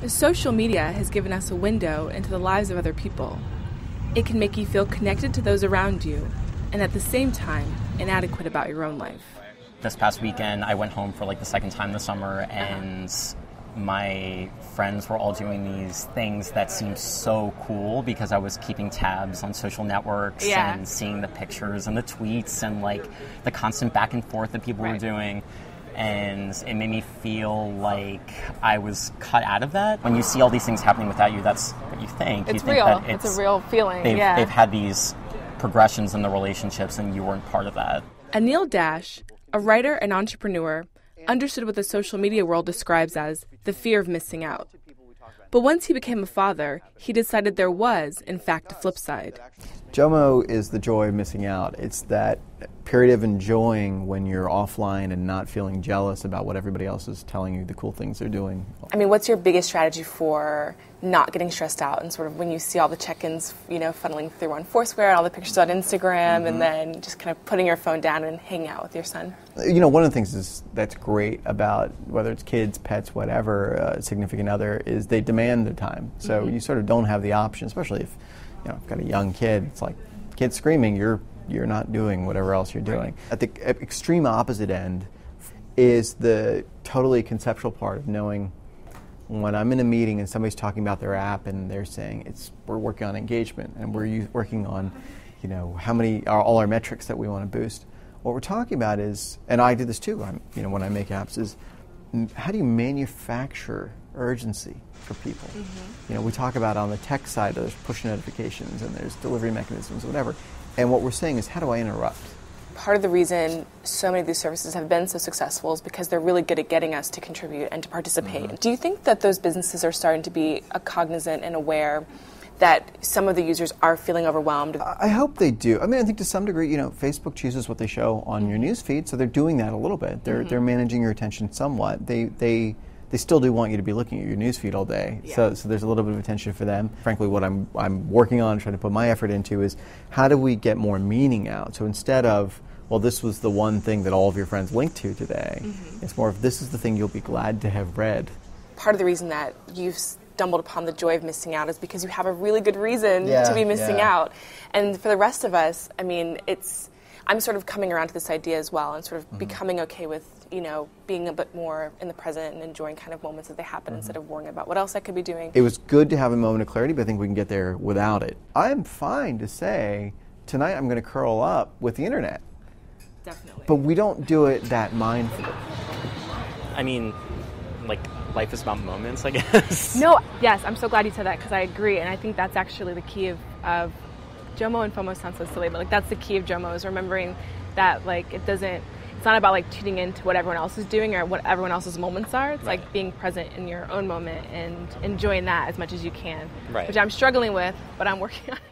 Social media has given us a window into the lives of other people. It can make you feel connected to those around you, and at the same time, inadequate about your own life. This past weekend, I went home for the second time this summer, and my friends were all doing these things that seemed so cool because I was keeping tabs on social networks and seeing the pictures and the tweets and the constant back and forth that people were doing. And it made me feel like I was cut out of that. When you see all these things happening without you, that's what you think. It's you think real. That it's a real feeling. They've had these progressions in the relationships, and you weren't part of that. Anil Dash, a writer and entrepreneur, understood what the social media world describes as the fear of missing out. But once he became a father, he decided there was, in fact, a flip side. JOMO is the joy of missing out. It's that period of enjoying when you're offline and not feeling jealous about what everybody else is telling you, the cool things they're doing. I mean, what's your biggest strategy for not getting stressed out and sort of when you see all the check-ins, funneling through on Foursquare and all the pictures on Instagram and then just kind of putting your phone down and hanging out with your son? One of the things that's great about whether it's kids, pets, whatever, significant other, is they demand their time. So you sort of don't have the option, especially if I've got a young kid. It's like, kid screaming, you're not doing whatever else you're doing. At the extreme opposite end is the totally conceptual part of knowing when I'm in a meeting and somebody's talking about their app and they're saying we're working on engagement and we're working on how many are all our metrics that we want to boost. What we're talking about is, and I do this too, when I make apps, is how do you manufacture urgency for people? We talk about on the tech side, there's push notifications and there's delivery mechanisms, whatever. And what we're saying is, how do I interrupt? Part of the reason so many of these services have been so successful is because they're really good at getting us to contribute and to participate. Do you think that those businesses are starting to be cognizant and aware that some of the users are feeling overwhelmed? I hope they do. I think to some degree, Facebook chooses what they show on your news feed, so they're doing that a little bit. They're managing your attention somewhat. They still do want you to be looking at your newsfeed all day, so there's a little bit of attention for them. Frankly, what I'm working on, trying to put my effort into, is how do we get more meaning out? So instead of, well, this was the one thing that all of your friends linked to today, it's more of, this is the thing you'll be glad to have read. Part of the reason that you've stumbled upon the joy of missing out is because you have a really good reason to be missing out. And for the rest of us, I'm sort of coming around to this idea as well and sort of becoming okay with, being a bit more in the present and enjoying kind of moments as they happen instead of worrying about what else I could be doing. It was good to have a moment of clarity, but I think we can get there without it. I'm fine to say, tonight I'm going to curl up with the internet. Definitely. But we don't do it that mindfully. Life is about moments, I guess. No, yes, I'm so glad you said that because I agree, and I think that's actually the key of JOMO. And FOMO sounds so silly, but that's the key of JOMO, is remembering that it's not about tuning into what everyone else is doing or what everyone else's moments are. It's like being present in your own moment and enjoying that as much as you can, which I'm struggling with, but I'm working on it.